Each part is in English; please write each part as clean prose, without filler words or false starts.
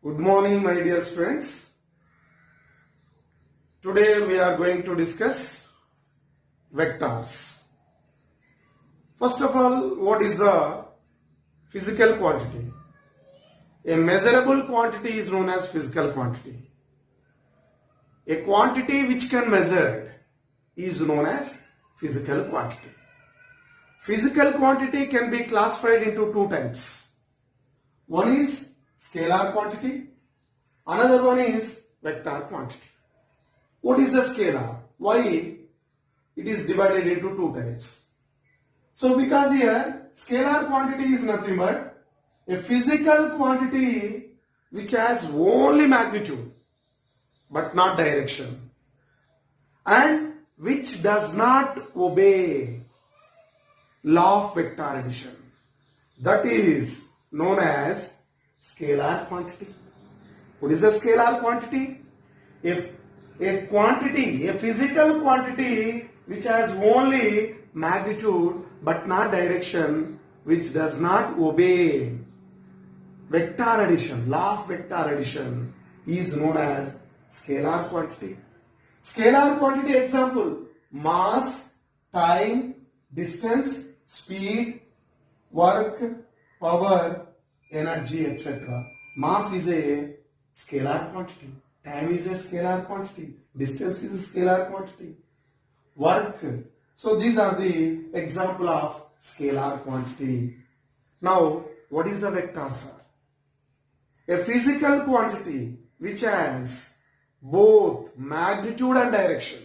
Good morning, my dear students. Today we are going to discuss vectors. First of all, what is the physical quantity? A measurable quantity is known as physical quantity. A quantity which can measured is known as physical quantity. Physical quantity can be classified into two types. One is scalar quantity, another one is vector quantity. What is the scalar? Why it is divided into two types? So because here scalar quantity is nothing but a physical quantity which has only magnitude but not direction and which does not obey law of vector addition. That is known as scalar quantity. What is the scalar quantity? If a quantity, a physical quantity which has only magnitude but not direction, which does not obey vector addition, law of vector addition, is known as scalar quantity. Scalar quantity example: mass, time, distance, speed, work, power, energy, etc. Mass is a scalar quantity. Time is a scalar quantity. Distance is a scalar quantity. Work. So these are the example of scalar quantity. Now, what is the vector, sir? A physical quantity which has both magnitude and direction.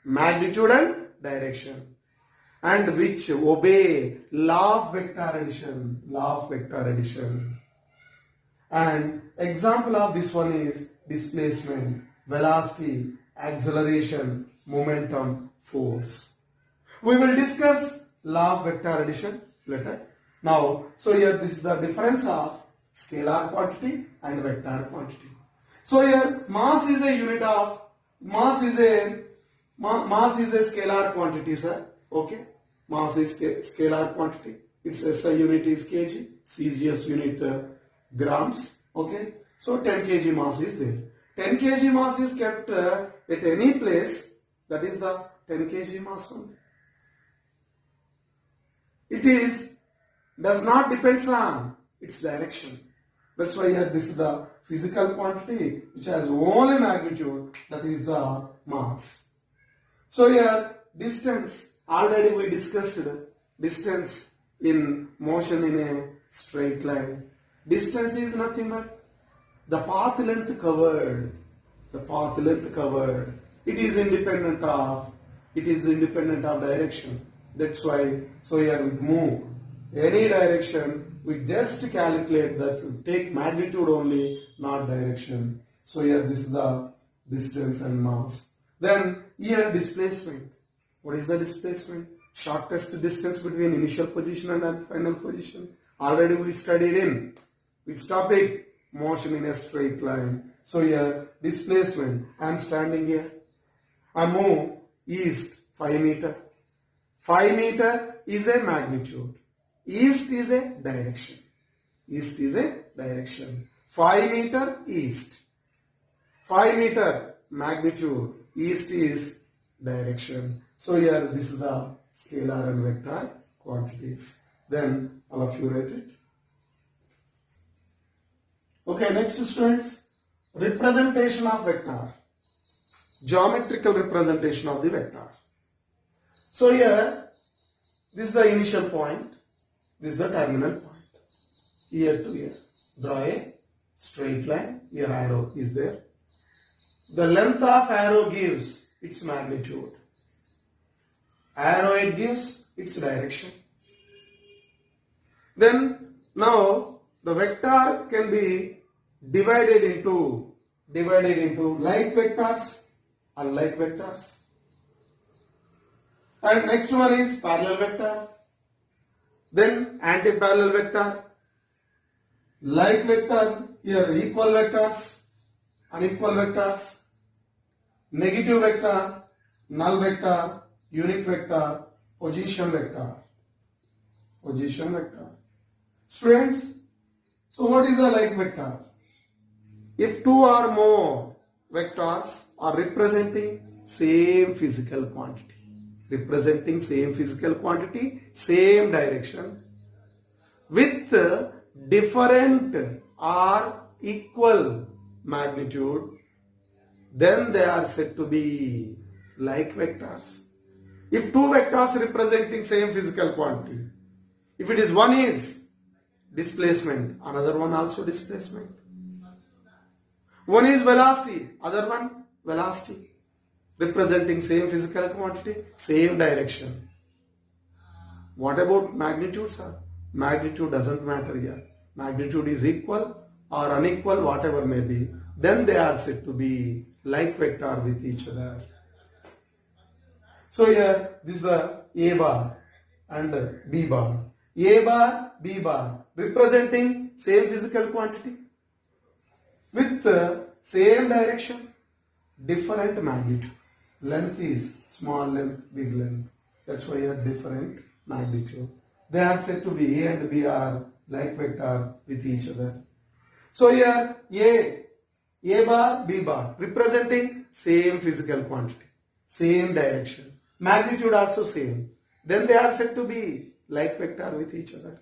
Magnitude and direction. And which obey law of vector addition. Law of vector addition. And example of this one is displacement, velocity, acceleration, momentum, force. We will discuss law of vector addition later. Now, so here this is the difference of scalar quantity and vector quantity. So here mass is a unit of, mass is a scalar quantity, sir. Okay. Mass is scalar quantity. Its SI unit is kg, CGS unit grams. Okay. So 10 kg mass is there. 10 kg mass is kept at any place. That is the 10 kg mass only. It does not depends on its direction. That's why here this is the physical quantity which has only magnitude, that is the mass. So here distance, already we discussed distance in motion in a straight line. Distance is nothing but the path length covered. The path length covered. It is independent of direction. That's why, so here we move any direction, we just calculate that, take magnitude only, not direction. So here this is the distance and mass. Then here displacement. What is the displacement? Shortest distance between initial position and final position. Already we studied in which topic? Motion in a straight line. So here displacement. I am standing here. I move east 5 meter. 5 meter is a magnitude. East is a direction. East is a direction. 5 meter east. 5 meter magnitude. East is direction. So here this is the scalar and vector quantities. Then all of you write it. Okay, next students, representation of vector. Geometrical representation of the vector. So here, this is the initial point, this is the terminal point. Here to here. Draw a straight line, here arrow is there. The length of arrow gives its magnitude. Arrow it gives its direction. Then now the vector can be divided into like vectors, unlike vectors. And next one is parallel vector. Then anti-parallel vector. Like vector, here equal vectors, unequal vectors, negative vector, null vector, unit vector, position vector. Position vector. Students, so what is the like vector? if two or more vectors are representing same physical quantity, same direction, with different or equal magnitude, then they are said to be like vectors. If two vectors representing same physical quantity, if it is one is displacement, another one also displacement. One is velocity, other one velocity, representing same physical quantity, same direction. What about magnitude, sir? Magnitude doesn't matter here. Magnitude is equal or unequal, whatever may be. Then they are said to be like vector with each other. So here, this is the A bar and B bar. A bar, B bar, representing same physical quantity with same direction, different magnitude. Length is small length, big length. That's why here different magnitude. They are said to be A and B are like vector with each other. So here A bar, B bar, representing same physical quantity, same direction. Magnitude also same. Then they are said to be like vector with each other.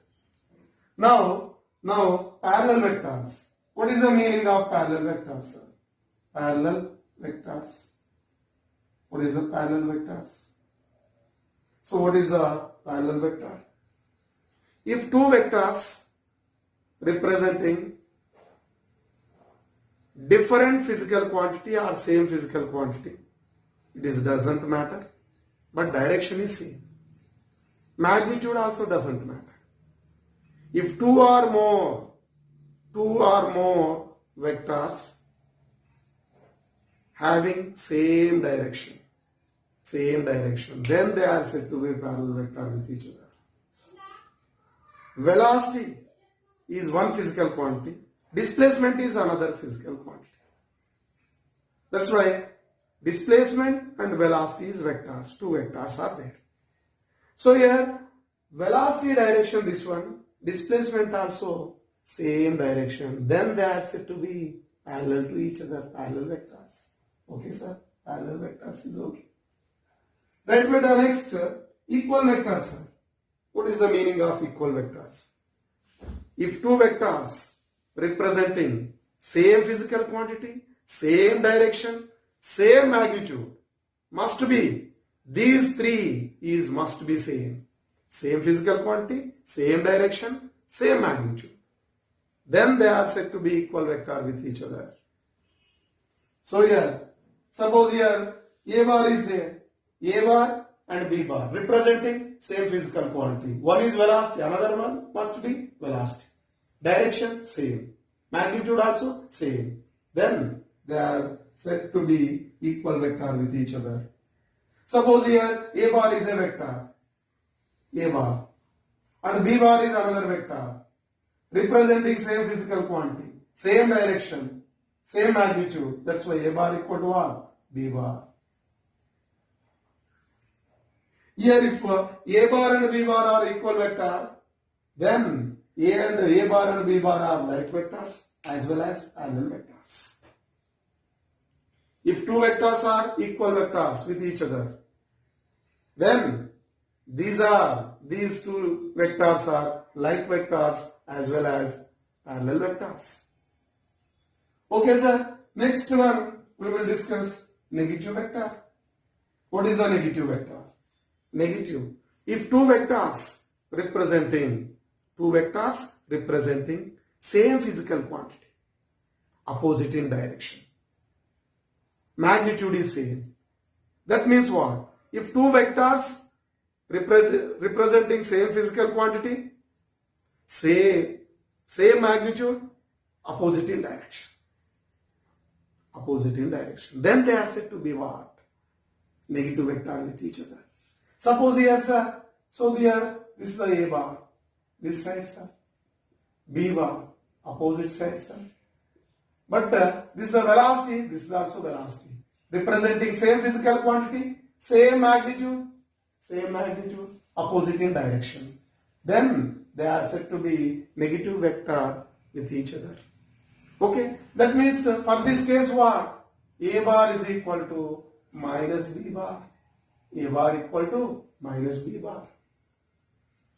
Now parallel vectors. What is the meaning of parallel vectors, sir? Parallel vectors. What is the parallel vectors? So what is the parallel vector? If two vectors representing different physical quantity or same physical quantity, it doesn't matter, but direction is same. Magnitude also doesn't matter. If two or more vectors having same direction, then they are said to be parallel vector with each other. Velocity is one physical quantity, displacement is another physical quantity. That's why displacement and velocity is vectors, two vectors are there. So here velocity direction this one, displacement also same direction, then they are said to be parallel to each other, parallel vectors. Okay sir, parallel vectors is okay. Right, with the next equal vectors, sir. What is the meaning of equal vectors? If two vectors representing same physical quantity, same direction, same magnitude, must be, these three must be same. Same physical quantity, same direction, same magnitude. Then they are said to be equal vector with each other. So here, suppose here A bar is there, A bar and B bar representing same physical quantity. One is velocity, another one must be velocity. Direction same, magnitude also same. Then they are said to be equal vector with each other. Suppose here A bar is a vector, A bar, and B bar is another vector representing same physical quantity, same direction, same magnitude. That's why A bar equal to what? B bar. Here if A bar and B bar are equal vector, then A bar and B bar are like vectors as well as parallel vectors. If two vectors are equal vectors with each other, then these two vectors are like vectors as well as parallel vectors. Okay sir, next one we will discuss negative vector. What is a negative vector? Negative. If two vectors representing same physical quantity, opposite in direction, magnitude is same. That means what? If two vectors representing same physical quantity, same magnitude, opposite in direction. Then they are said to be what? Negative vector with each other. Suppose here, sir, so here, this is the A bar, this side, sir, B bar, opposite side, sir. But this is the velocity, this is also velocity. Representing same physical quantity, same magnitude, opposite in direction. Then they are said to be negative vector with each other. Okay, that means for this case what? A bar is equal to minus B bar. A bar equal to minus B bar.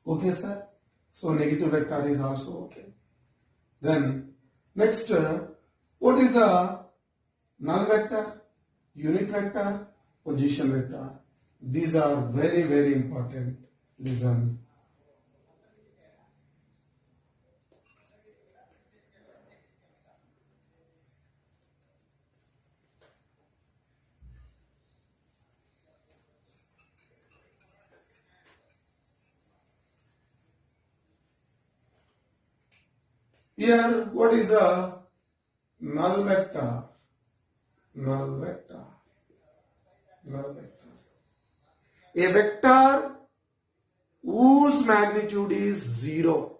Okay, sir. So negative vector is also okay. Then next, what is the null vector, unit vector, position vector? These are very, very important. Listen. Here, what is a null vector? Null vector. Null vector. A vector whose magnitude is 0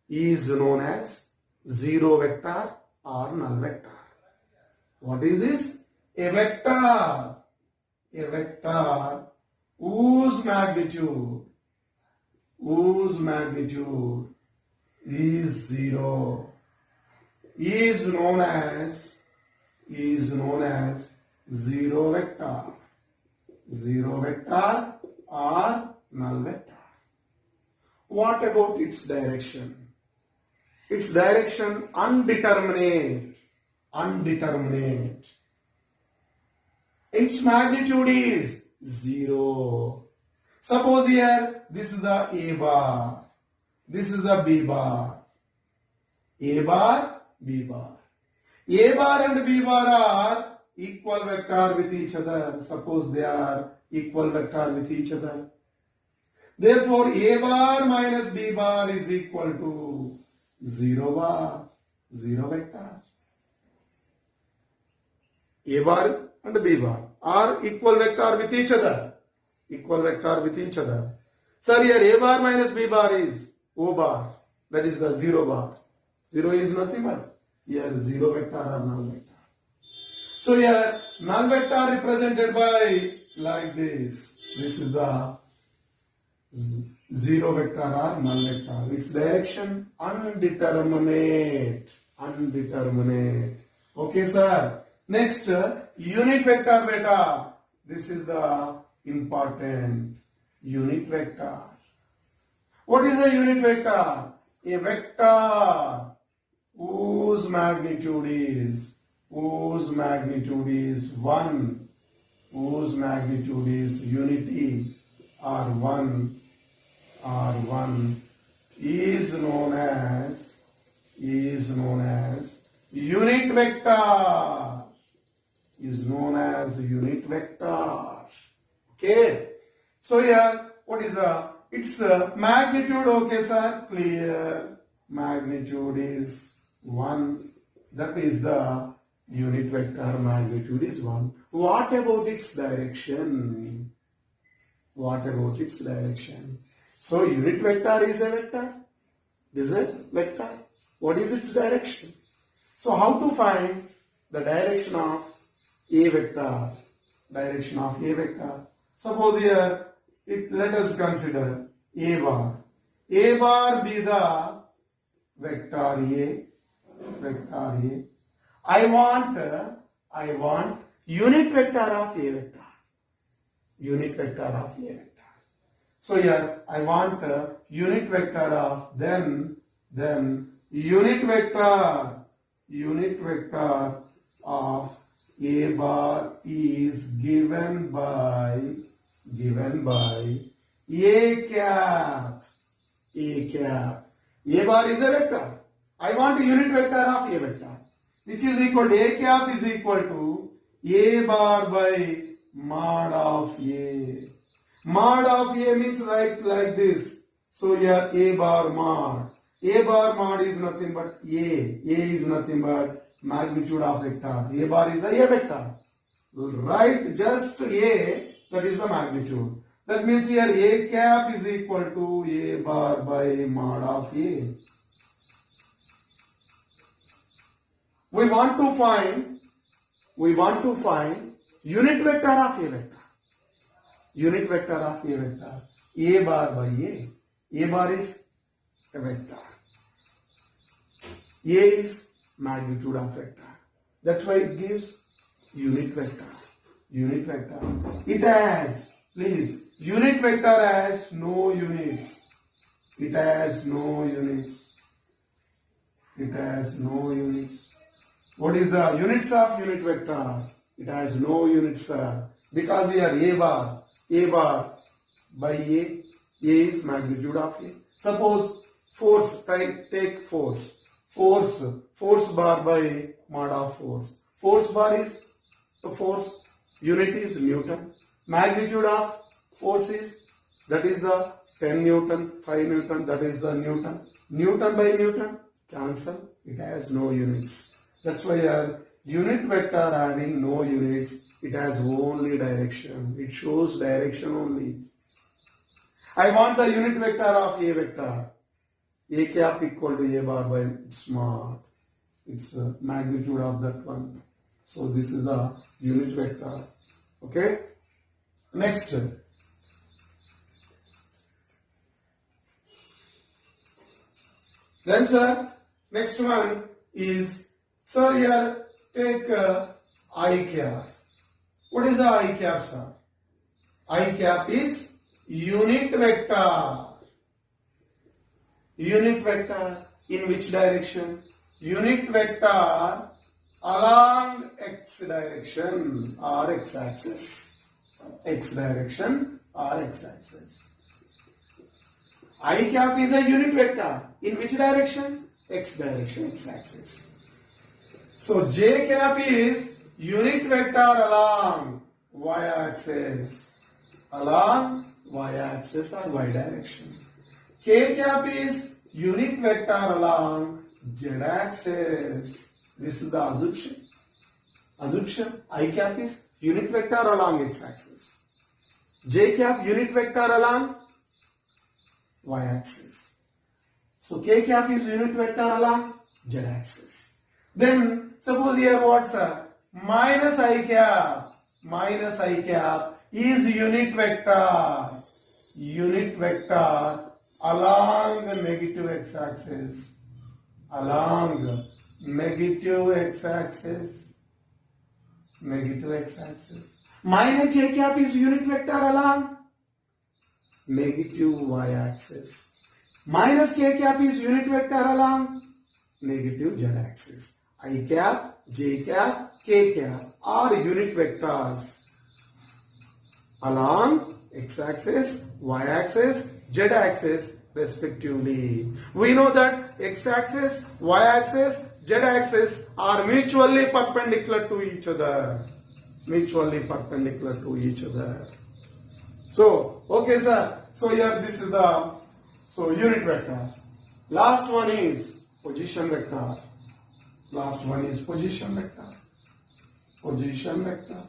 is known as zero vector or null vector. What is this? A vector whose magnitude is 0 is known as zero vector or null vector. What about its direction? Its direction undeterminate. Its magnitude is 0. Suppose here this is the A bar, this is the B bar. A bar, B bar. A bar and B bar are equal vector with each other. Suppose they are equal vector with each other. Therefore, A bar minus B bar is equal to 0 bar, 0 vector. A bar and B bar are equal vector with each other. Sir, here A bar minus B bar is O bar. That is the 0 bar. 0 is nothing but here 0 vector or null vector. So here null vector represented by like this. This is the 0 vector or null vector. Its direction undeterminate. Okay, sir. Next, unit vector beta. This is the important unit vector. What is a unit vector? A vector whose magnitude is 1, whose magnitude is unity or 1 is known as unit vector. Okay. So here, what is its magnitude? Okay, sir. Clear. Magnitude is 1. That is the unit vector. Magnitude is 1. What about its direction? So unit vector is a vector. This is a vector. What is its direction? So how to find the direction of a vector? Suppose here, let us consider A bar. A bar be the vector A. I want unit vector of A vector. So here I want unit vector of then unit vector of A bar is given by A cap. A bar is a vector. I want a unit vector of A vector, which is equal to A cap is equal to A bar by mod of A. Mod of A means like this. So here A bar mod. A bar mod is nothing but A. A is nothing but magnitude of vector. A bar is a vector. Right, just A, that is the magnitude. That means here A cap is equal to A bar by mod of A. We want to find unit vector of A vector. A bar by A. A bar is a vector. A is magnitude of vector. That's why it gives unit vector. Unit vector. It has, please, unit vector has no units. It has no units. It has no units. What is the units of unit vector? It has no units, because here A bar by A is magnitude of A. Suppose force, take force. Force bar by mod of force. Force bar is the force, unit is Newton. Magnitude of force is, that is the 10 Newton, 5 Newton, that is the Newton. Newton by Newton, cancel, it has no units. That's why here, unit vector having no units, it has only direction. It shows direction only. I want the unit vector of A vector. A cap equal to A bar by smart. It's the magnitude of that one. So this is the unit vector. Okay. Next. Then sir, next one is, sir, here take I cap. What is the I cap, sir? I cap is unit vector. Unit vector in which direction? Unit vector along x direction or x axis. X direction or x axis. I cap is a unit vector. In which direction? X direction, x axis. So J cap is unit vector along y axis. Along y axis or y direction. K cap is unit vector along z axis. This is the assumption. Assumption. I cap is unit vector along x axis. J cap unit vector along y axis. So K cap is unit vector along z axis. Then suppose here what's minus I cap. Minus I cap is unit vector. Unit vector along the negative x-axis. Along negative x-axis. Negative x-axis. Minus J cap is unit vector along negative y-axis. Minus K cap is unit vector along negative z-axis. I cap, J cap, K cap are unit vectors along x-axis, y-axis, z-axis respectively. We know that x-axis, y-axis, z-axis are mutually perpendicular to each other. Mutually perpendicular to each other. So, okay sir. So here this is the unit vector. Last one is position vector. Last one is position vector. Position vector.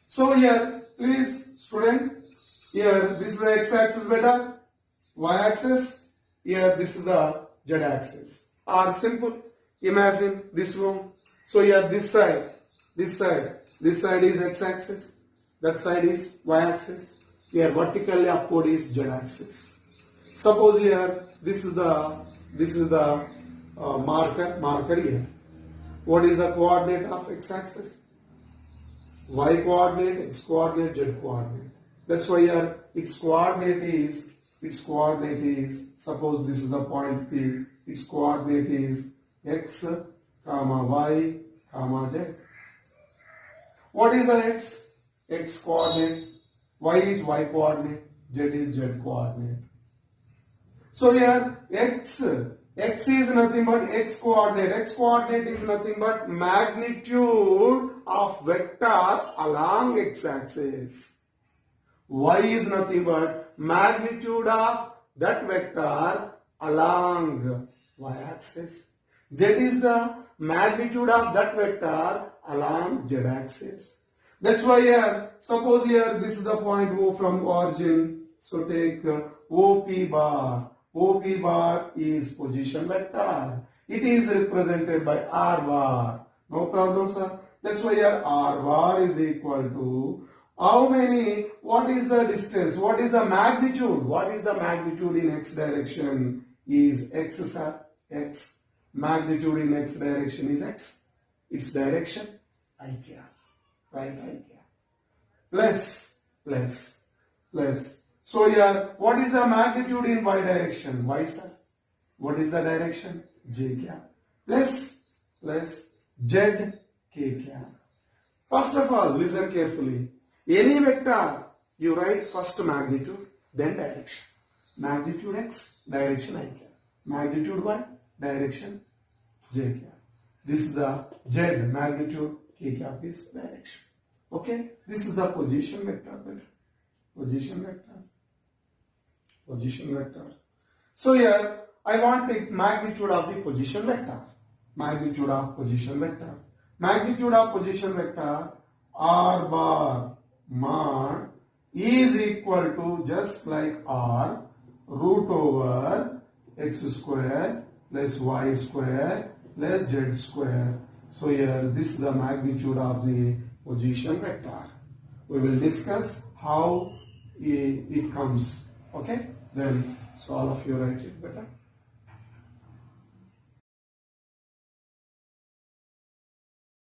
So here, please student, here this is the x-axis vector, y-axis, here this is the z-axis. Or simple, imagine this room. So here this side is x-axis, that side is y-axis. Here vertically upward is z-axis. Suppose here this is the marker here. What is the coordinate of x-axis? Y coordinate, x coordinate, z coordinate. That's why here its coordinate is suppose this is the point P. Its coordinate is x, y, z. What is the x? X coordinate. Y is y coordinate. Z is z coordinate. So here x is nothing but x coordinate. X coordinate is nothing but magnitude of vector along x axis. Y is nothing but magnitude of that vector along y axis. Z is the magnitude of that vector along z axis. That's why here, suppose here this is the point O from origin. So take OP bar. OP bar is position vector. It is represented by R bar. No problem, sir. That's why here R bar is equal to how many? What is the distance? What is the magnitude? What is the magnitude in x direction? Is x, sir. x. Magnitude in x direction is x. Its direction I cap. Right, I cap. Plus. So here, what is the magnitude in y direction? Y, sir. What is the direction? J cap. Plus z k cap. First of all, listen carefully. Any vector, you write first magnitude, then direction. Magnitude x, direction I cap. Magnitude y, direction j cap. This is the z, magnitude k cap is direction. Okay, this is the position vector. Position vector. So here, I want the magnitude of the position vector. Magnitude of position vector. Magnitude of position vector r bar mod is equal to just like r root over x square plus y square plus z square. So here this is the magnitude of the position vector. We will discuss how it comes. Okay, then so all of you write it better.